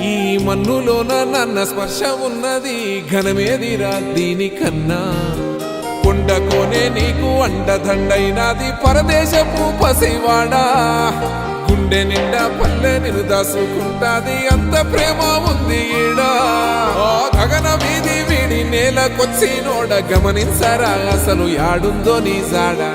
ఈ మన్నులోన నన్న స్పర్శ ఉన్నది ఘనమేదిరా దీనికన్నా కొండకోనే నీకు అండదండైనది పరదేశపు పసివాడా గుండె నిండా పల్లె నిన్ను దాసుకుంటాది అంత ప్రేమ ఉంది ఈడా గగన వీధి వీడి నేలకొచ్చినోడ గమనించరా అసలు యాడుందో నీ జాడా